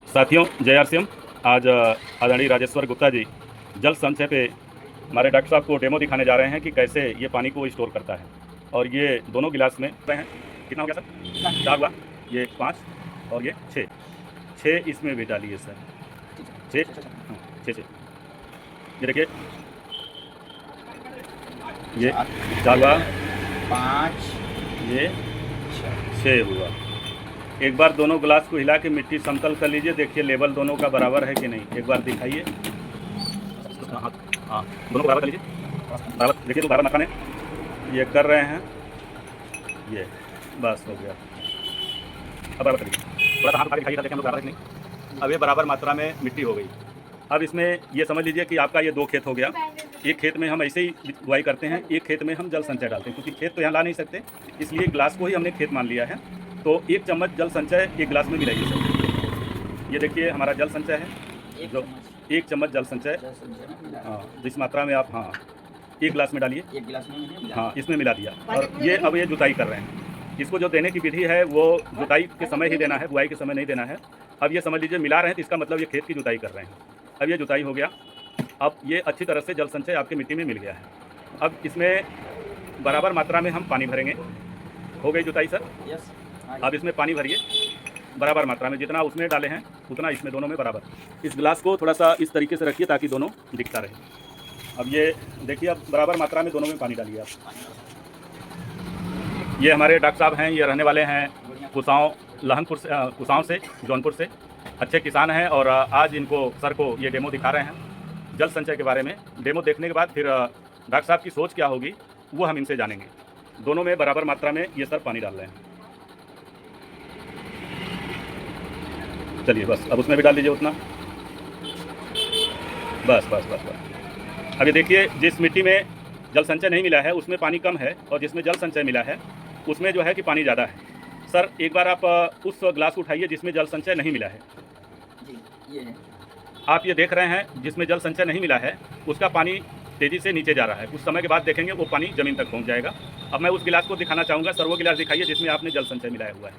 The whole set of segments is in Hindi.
साथियों, जय आरसीएम। आज आदरणीय राजेश्वर गुप्ता जी जल संचय पे हमारे डॉक्टर साहब को डेमो दिखाने जा रहे हैं कि कैसे ये पानी को स्टोर करता है। और ये दोनों गिलास में हैं, कितना हो गया सर? 4 हुआ, ये 5 और ये 6। 6 इसमें भी डालिए सर। 6, हाँ 6। ये देखिए, ये 4 हुआ, 5 ये 6 हुआ। एक बार दोनों गिलास को हिला के मिट्टी समतल कर लीजिए, देखिए लेवल दोनों का बराबर है कि नहीं, एक बार दिखाइए। हाँ हाँ, दोनों को बराबर कर लीजिए, बराबर देखिए, तो बराबर मकान है, ये कर रहे हैं, ये बस हो गया। अब बराबर करिए, थोड़ा सा हाथ उठा के दिखाइए, देखें हम लोग बराबर है कि नहीं। अब ये बराबर मात्रा में मिट्टी हो गई। अब इसमें ये समझ लीजिए कि आपका ये 2 खेत हो गया। एक खेत में हम ऐसे ही बुआई करते हैं, एक खेत में हम जल संचय डालते हैं, क्योंकि खेत तो यहाँ ला नहीं सकते, इसलिए गिलास को ही हमने खेत मान लिया है। तो 1 चम्मच जल संचय एक गिलास में मिलाइए सर। ये देखिए हमारा जल संचय है, जो 1 चम्मच जल संचय, हाँ जिस मात्रा में आप, हाँ 1 गिलास में डालिए, 1 गिलास में हाँ इसमें मिला दिया। और ये अब ये जुताई कर रहे हैं। इसको जो देने की विधि है वो जुताई के समय ही देना है, बुआई के समय नहीं देना है। अब ये समझ लीजिए मिला रहे हैं, तो इसका मतलब ये खेत की जुताई कर रहे हैं। अब ये जुताई हो गया, अब ये अच्छी तरह से जल संचय आपके मिट्टी में मिल गया है। अब इसमें बराबर मात्रा में हम पानी भरेंगे। हो गई जुताई सर? यस। अब इसमें पानी भरिए बराबर मात्रा में, जितना उसमें डाले हैं उतना इसमें दोनों में बराबर। इस गिलास को थोड़ा सा इस तरीके से रखिए ताकि दोनों दिखता रहे। अब ये देखिए, अब बराबर मात्रा में दोनों में पानी डालिए आप। ये हमारे डॉक्टर साहब हैं, ये रहने वाले हैं कुसाओं, लहंगपुर से, कुसाओं से, जौनपुर से। अच्छे किसान हैं और आज इनको सर को ये डेमो दिखा रहे हैं जल संचय के बारे में। डेमो देखने के बाद फिर डॉक्टर साहब की सोच क्या होगी वो हम इनसे जानेंगे। दोनों में बराबर मात्रा में ये सर पानी डाल रहे हैं। चलिए बस, अब उसमें भी डाल दीजिए उतना, बस बस बस बस। अब ये देखिए, जिस मिट्टी में जल संचय नहीं मिला है उसमें पानी कम है, और जिसमें जल संचय मिला है उसमें जो है कि पानी ज़्यादा है। सर एक बार आप उस गिलास को उठाइए जिसमें जल संचय नहीं मिला है। जी, ये है। आप ये देख रहे हैं जिसमें जल संचय नहीं मिला है उसका पानी तेज़ी से नीचे जा रहा है। कुछ समय के बाद देखेंगे वो पानी ज़मीन तक पहुंच जाएगा। अब मैं उस गिलास को दिखाना चाहूँगा। सर वो गिलास दिखाइए जिसमें आपने जल संचय मिलाया हुआ है।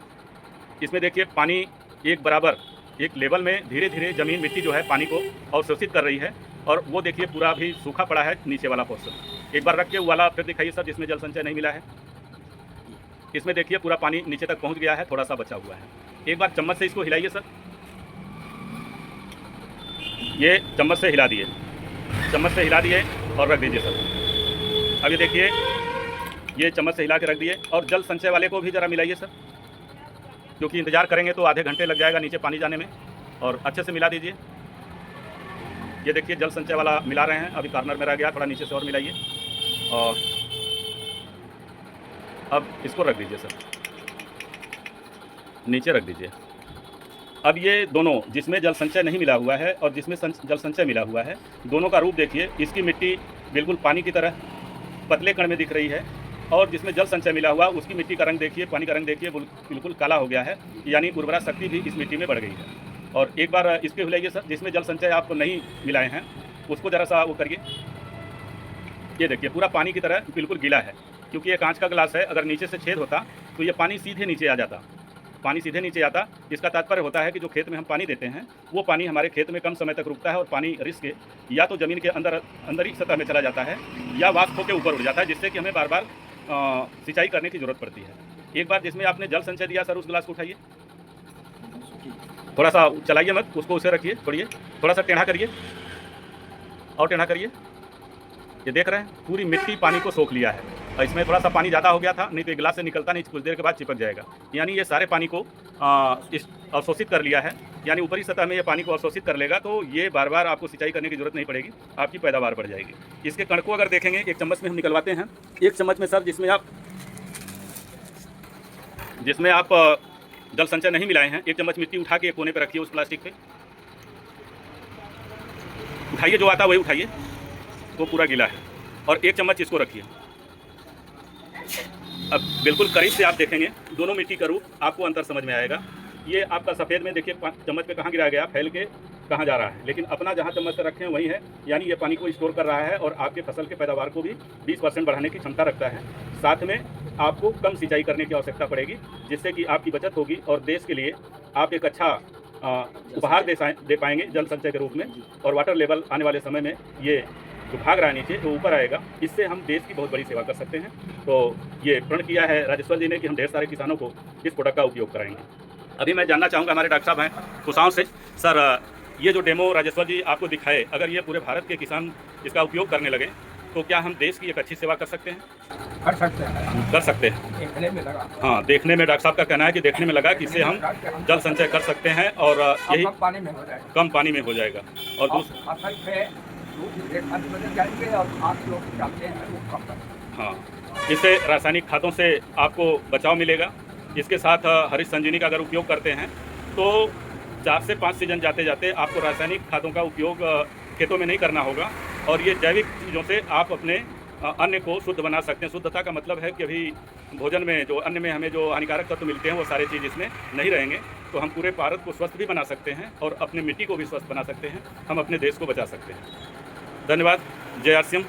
इसमें देखिए पानी एक बराबर एक लेवल में धीरे धीरे ज़मीन मिट्टी जो है पानी को अवशोषित कर रही है, और वो देखिए पूरा भी सूखा पड़ा है नीचे वाला पोर्शन। एक बार रख के वो वाला फिर दिखाइए सर जिसमें जल संचय नहीं मिला है। इसमें देखिए पूरा पानी नीचे तक पहुंच गया है, थोड़ा सा बचा हुआ है। एक बार चम्मच से इसको हिलाइए सर, ये चम्मच से हिला दिए, चम्मच से हिला दिए और रख दीजिए सर। अब ये देखिए, ये चम्मच से हिला के रख दिए। और जल संचय वाले को भी ज़रा मिलाइए सर, क्योंकि इंतज़ार करेंगे तो आधे घंटे लग जाएगा नीचे पानी जाने में। और अच्छे से मिला दीजिए। ये देखिए जल संचय वाला मिला रहे हैं, अभी कॉर्नर में रह गया, थोड़ा नीचे से और मिलाइए। और अब इसको रख दीजिए सर, नीचे रख दीजिए। अब ये दोनों, जिसमें जल संचय नहीं मिला हुआ है और जिसमें जल संचय मिला हुआ है, दोनों का रूप देखिए। इसकी मिट्टी बिल्कुल पानी की तरह पतले कण में दिख रही है, और जिसमें जल संचय मिला हुआ उसकी मिट्टी का रंग देखिए, पानी का रंग देखिए, बिल्कुल काला हो गया है, यानी उर्वरा शक्ति भी इस मिट्टी में बढ़ गई है। और एक बार इसके हिलाइए सर, जिसमें जल संचय आप नहीं मिलाए हैं उसको ज़रा सा वो करिए। ये देखिए पूरा पानी की तरह बिल्कुल गीला है, क्योंकि ये कांच का गिलास है। अगर नीचे से छेद होता तो ये पानी सीधे नीचे आ जाता, पानी सीधे नीचे आता। इसका तात्पर्य होता है कि जो खेत में हम पानी देते हैं वो पानी हमारे खेत में कम समय तक रुकता है, और पानी रिस के या तो ज़मीन के अंदर सतह में चला जाता है या वाष्प होकर ऊपर उड़ जाता है, जिससे कि हमें बार बार सिंचाई करने की ज़रूरत पड़ती है। एक बार जिसमें आपने जल संचय दिया सर, उस गिलास को उठाइए, थोड़ा सा चलाइए मत उसको, उसे रखिए, छोड़िए, थोड़ा सा टेढ़ा करिए और टेढ़ा करिए। ये देख रहे हैं पूरी मिट्टी पानी को सोख लिया है। और इसमें थोड़ा सा पानी ज़्यादा हो गया था, नहीं तो गिलास से निकलता नहीं, कुछ देर के बाद चिपक जाएगा। यानी ये सारे पानी को अवशोषित कर लिया है, यानी ऊपरी सतह में ये पानी को अवशोषित कर लेगा, तो ये बार बार आपको सिंचाई करने की जरूरत नहीं पड़ेगी, आपकी पैदावार बढ़ जाएगी। इसके कण को अगर देखेंगे, एक चम्मच में हम निकलवाते हैं। एक चम्मच में सर जिसमें आप जल संचय नहीं मिलाए हैं, एक चम्मच मिट्टी उठा के एक कोने पर रखिए, उस प्लास्टिक पे उठाइए, जो आता है वही उठाइए, वो पूरा गीला है। और एक चम्मच इसको रखिए। अब बिल्कुल करीब से आप देखेंगे दोनों मिट्टी का रूप, आपको अंतर समझ में आएगा। ये आपका सफ़ेद में देखिए चम्मच पे कहाँ गिराया गया, फैल के कहाँ जा रहा है, लेकिन अपना जहाँ चम्मच से रखें वही है, यानी ये पानी को स्टोर कर रहा है और आपके फसल के पैदावार को भी 20% बढ़ाने की क्षमता रखता है। साथ में आपको कम सिंचाई करने की आवश्यकता पड़ेगी, जिससे कि आपकी बचत होगी और देश के लिए आप एक अच्छा उपहार दे पाएंगे जल संचय के रूप में, जी। और वाटर लेवल आने वाले समय में ये जो भाग रहा है नीचे वो ऊपर आएगा। इससे हम देश की बहुत बड़ी सेवा कर सकते हैं। तो ये प्रण किया है राजेश्वर जी ने कि हम ढेर सारे किसानों को इस प्रोडक्ट का उपयोग कराएंगे। अभी मैं जानना चाहूँगा, हमारे डॉक्टर साहब हैं कुसाओं से, सर ये जो डेमो राजेश्वर जी आपको दिखाए, अगर ये पूरे भारत के किसान इसका उपयोग करने लगे तो क्या हम देश की एक अच्छी सेवा कर सकते हैं? कर सकते हैं, कर सकते हैं। देखने में लगा हाँ, देखने में डॉक्टर साहब का कहना है कि देखने में लगा कि इससे हम जल संचय कर सकते हैं और यही कम पानी में हो जाएगा। कम पानी में हो जाएगा। और फसल पे दूध एक अंत बदल जाएंगे और आप लोग चाहते हैं वो कम कर। हाँ, इससे रासायनिक खादों से आपको बचाव मिलेगा। इसके साथ हरित संजीवनी का अगर उपयोग करते हैं तो 4 से 5 सीजन जाते जाते आपको रासायनिक खादों का उपयोग खेतों में नहीं करना होगा, और ये जैविक चीज़ों से आप अपने अन्न को शुद्ध बना सकते हैं। शुद्धता का मतलब है कि अभी भोजन में जो अन्न में हमें जो हानिकारक तत्व मिलते हैं वो सारे चीज़ इसमें नहीं रहेंगे, तो हम पूरे भारत को स्वस्थ भी बना सकते हैं और अपनी मिट्टी को भी स्वस्थ बना सकते हैं, हम अपने देश को बचा सकते हैं। धन्यवाद। जय आर सी एम।